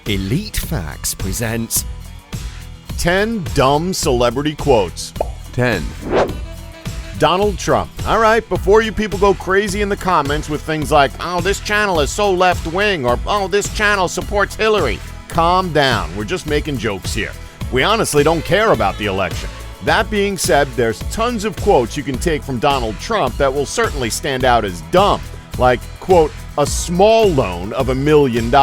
Elite Facts presents 10 dumb celebrity quotes. 10. Donald Trump. All right, before you people go crazy in the comments with things like, oh, this channel is so left-wing, or oh, this channel supports Hillary. Calm down. We're just making jokes here. We honestly don't care about the election. That being said, there's tons of quotes you can take from Donald Trump that will certainly stand out as dumb. Like, quote, a small loan of $1 million.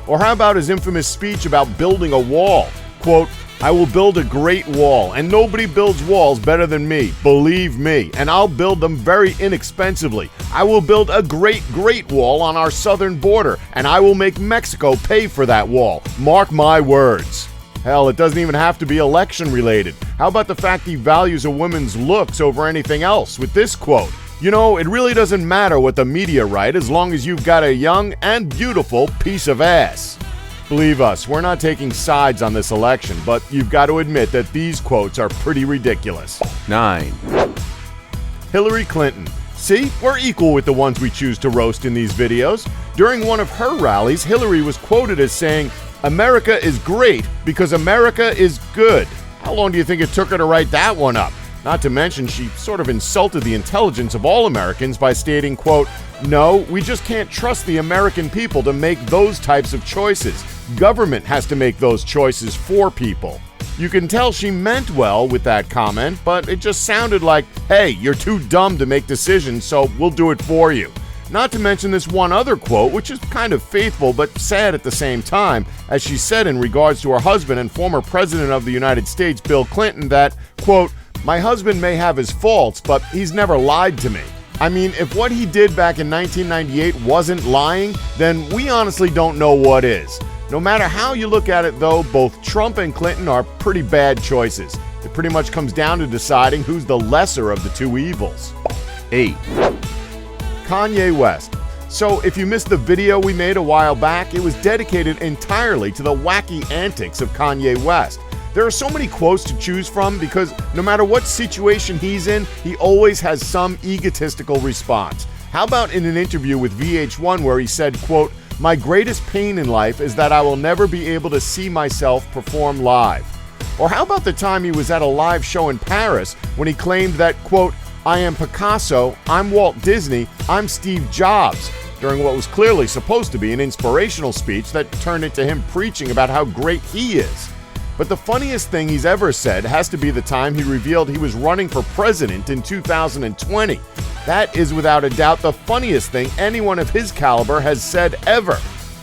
Or how about his infamous speech about building a wall? Quote, I will build a great wall, and nobody builds walls better than me, believe me, and I'll build them very inexpensively. I will build a great wall on our southern border, and I will make Mexico pay for that wall. Mark my words. Hell, it doesn't even have to be election related. How about the fact he values a woman's looks over anything else with this quote? You know, it really doesn't matter what the media write as long as you've got a young and beautiful piece of ass. Believe us, we're not taking sides on this election, but you've got to admit that these quotes are pretty ridiculous. 9. Hillary Clinton. See, we're equal with the ones we choose to roast in these videos. During one of her rallies, Hillary was quoted as saying, America is great because America is good. How long do you think it took her to write that one up? Not to mention, she sort of insulted the intelligence of all Americans by stating, quote, no, we just can't trust the American people to make those types of choices. Government has to make those choices for people. You can tell she meant well with that comment, but it just sounded like, hey, you're too dumb to make decisions, so we'll do it for you. Not to mention this one other quote, which is kind of faithful but sad at the same time, as she said in regards to her husband and former President of the United States, Bill Clinton, that, quote, my husband may have his faults, but he's never lied to me. I mean, if what he did back in 1998 wasn't lying, then we honestly don't know what is. No matter how you look at it, though, both Trump and Clinton are pretty bad choices. It pretty much comes down to deciding who's the lesser of the two evils. 8. Kanye West. So if you missed the video we made a while back, it was dedicated entirely to the wacky antics of Kanye West. There are so many quotes to choose from because no matter what situation he's in, he always has some egotistical response. How about in an interview with VH1 where he said, quote, my greatest pain in life is that I will never be able to see myself perform live. Or how about the time he was at a live show in Paris when he claimed that, quote, I am Picasso, I'm Walt Disney, I'm Steve Jobs, during what was clearly supposed to be an inspirational speech that turned into him preaching about how great he is. But the funniest thing he's ever said has to be the time he revealed he was running for president in 2020. That is without a doubt the funniest thing anyone of his caliber has said ever.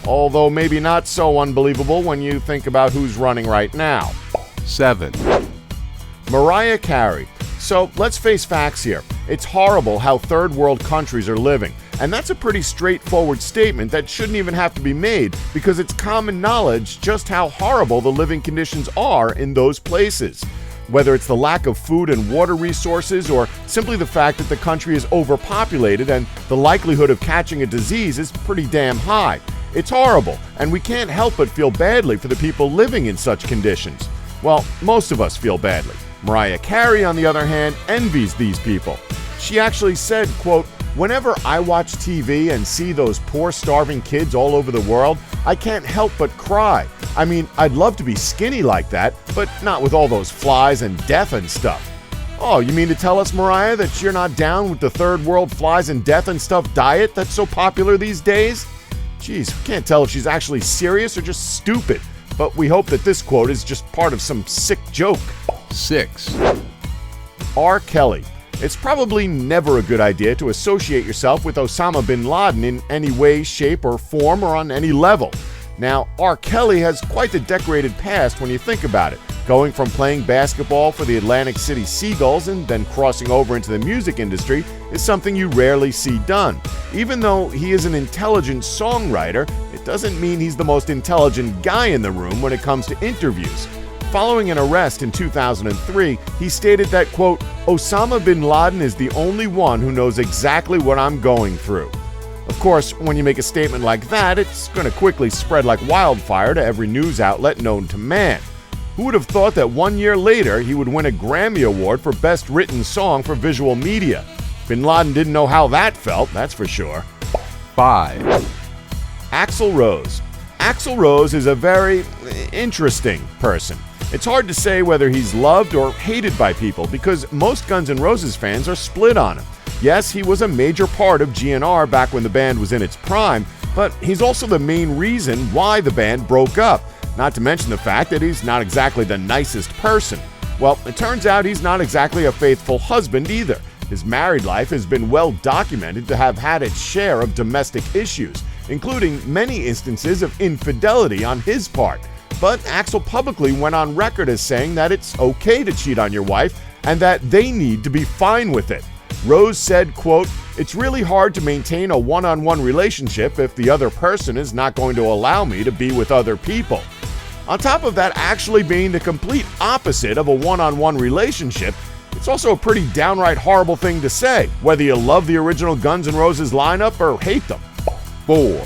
Although maybe not so unbelievable when you think about who's running right now. 7. Mariah Carey. So let's face facts here. It's horrible how third world countries are living. And that's a pretty straightforward statement that shouldn't even have to be made because it's common knowledge just how horrible the living conditions are in those places. Whether it's the lack of food and water resources or simply the fact that the country is overpopulated and the likelihood of catching a disease is pretty damn high. It's horrible, and we can't help but feel badly for the people living in such conditions. Well, most of us feel badly. Mariah Carey, on the other hand, envies these people. She actually said, quote, whenever I watch TV and see those poor starving kids all over the world, I can't help but cry. I mean, I'd love to be skinny like that, but not with all those flies and death and stuff. Oh, you mean to tell us, Mariah, that you're not down with the third world flies and death and stuff diet that's so popular these days? Geez, we can't tell if she's actually serious or just stupid, but we hope that this quote is just part of some sick joke. 6. R. Kelly. It's probably never a good idea to associate yourself with Osama bin Laden in any way, shape, or form or on any level. Now, R. Kelly has quite the decorated past when you think about it. Going from playing basketball for the Atlantic City Seagulls and then crossing over into the music industry is something you rarely see done. Even though he is an intelligent songwriter, it doesn't mean he's the most intelligent guy in the room when it comes to interviews. Following an arrest in 2003, he stated that, quote, Osama bin Laden is the only one who knows exactly what I'm going through. Of course, when you make a statement like that, it's going to quickly spread like wildfire to every news outlet known to man. Who would have thought that 1 year later he would win a Grammy Award for Best Written Song for Visual Media? Bin Laden didn't know how that felt, that's for sure. 5. Axl Rose. Axl Rose is a very interesting person. It's hard to say whether he's loved or hated by people because most Guns N' Roses fans are split on him. Yes, he was a major part of GNR back when the band was in its prime, but he's also the main reason why the band broke up, not to mention the fact that he's not exactly the nicest person. Well, it turns out he's not exactly a faithful husband either. His married life has been well documented to have had its share of domestic issues, including many instances of infidelity on his part. But Axl publicly went on record as saying that it's okay to cheat on your wife and that they need to be fine with it. Rose said, quote, "It's really hard to maintain a one-on-one relationship if the other person is not going to allow me to be with other people." On top of that actually being the complete opposite of a one-on-one relationship, it's also a pretty downright horrible thing to say, whether you love the original Guns N' Roses lineup or hate them. 4,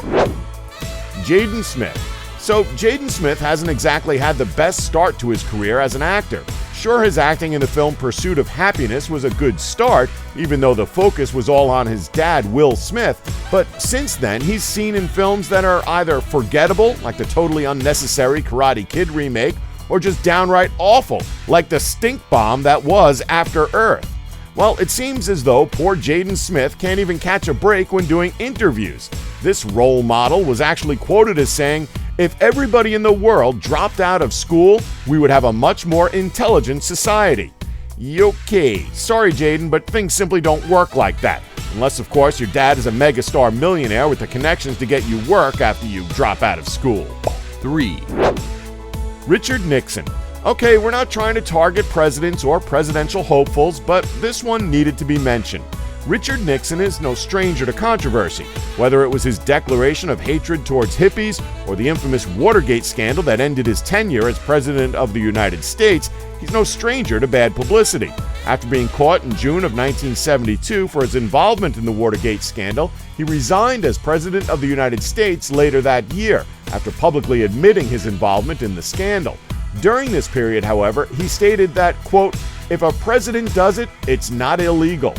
Jaden Smith. So Jaden Smith hasn't exactly had the best start to his career as an actor. Sure, his acting in the film Pursuit of Happiness was a good start, even though the focus was all on his dad, Will Smith, but since then he's seen in films that are either forgettable, like the totally unnecessary Karate Kid remake, or just downright awful, like the stink bomb that was After Earth. Well, it seems as though poor Jaden Smith can't even catch a break when doing interviews. This role model was actually quoted as saying, "If everybody in the world dropped out of school, we would have a much more intelligent society." Okay, sorry Jaden, but things simply don't work like that. Unless, of course, your dad is a megastar millionaire with the connections to get you work after you drop out of school. 3, Richard Nixon. Okay, we're not trying to target presidents or presidential hopefuls, but this one needed to be mentioned. Richard Nixon is no stranger to controversy. Whether it was his declaration of hatred towards hippies or the infamous Watergate scandal that ended his tenure as President of the United States, he's no stranger to bad publicity. After being caught in June of 1972 for his involvement in the Watergate scandal, he resigned as President of the United States later that year, after publicly admitting his involvement in the scandal. During this period, however, he stated that, quote, "If a president does it, it's not illegal."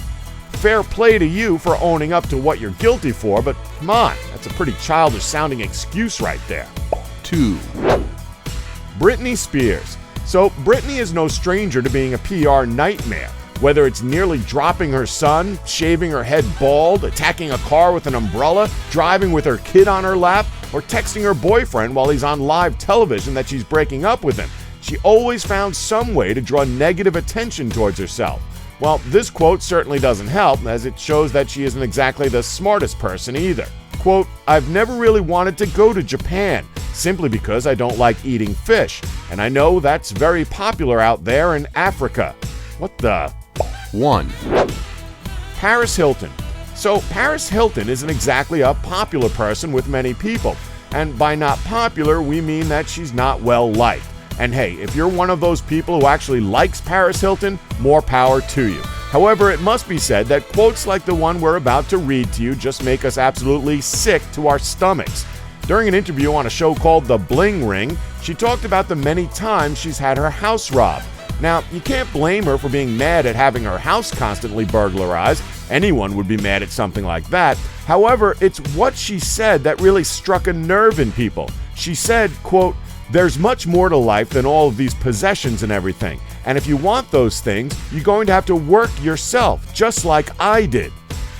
Fair play to you for owning up to what you're guilty for, but come on, that's a pretty childish sounding excuse right there. 2, Britney Spears. So Britney is no stranger to being a PR nightmare. Whether it's nearly dropping her son, shaving her head bald, attacking a car with an umbrella, driving with her kid on her lap, or texting her boyfriend while he's on live television that she's breaking up with him, she always found some way to draw negative attention towards herself. Well, this quote certainly doesn't help, as it shows that she isn't exactly the smartest person either. Quote, "I've never really wanted to go to Japan, simply because I don't like eating fish, and I know that's very popular out there in Africa." What the? 1, Paris Hilton. So Paris Hilton isn't exactly a popular person with many people, and by not popular, we mean that she's not well liked. And hey, if you're one of those people who actually likes Paris Hilton, more power to you. However, it must be said that quotes like the one we're about to read to you just make us absolutely sick to our stomachs. During an interview on a show called The Bling Ring, she talked about the many times she's had her house robbed. Now, you can't blame her for being mad at having her house constantly burglarized. Anyone would be mad at something like that. However, it's what she said that really struck a nerve in people. She said, quote, "There's much more to life than all of these possessions and everything. And if you want those things, you're going to have to work yourself, just like I did."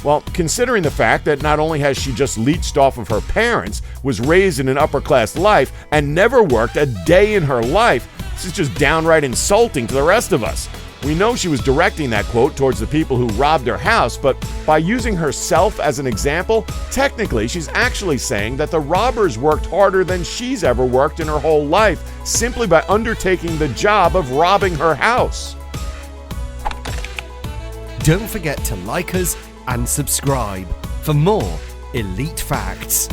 Well, considering the fact that not only has she just leached off of her parents, was raised in an upper-class life, and never worked a day in her life, this is just downright insulting to the rest of us. We know she was directing that quote towards the people who robbed her house, but by using herself as an example, technically she's actually saying that the robbers worked harder than she's ever worked in her whole life, simply by undertaking the job of robbing her house. Don't forget to like us and subscribe for more Elite Facts.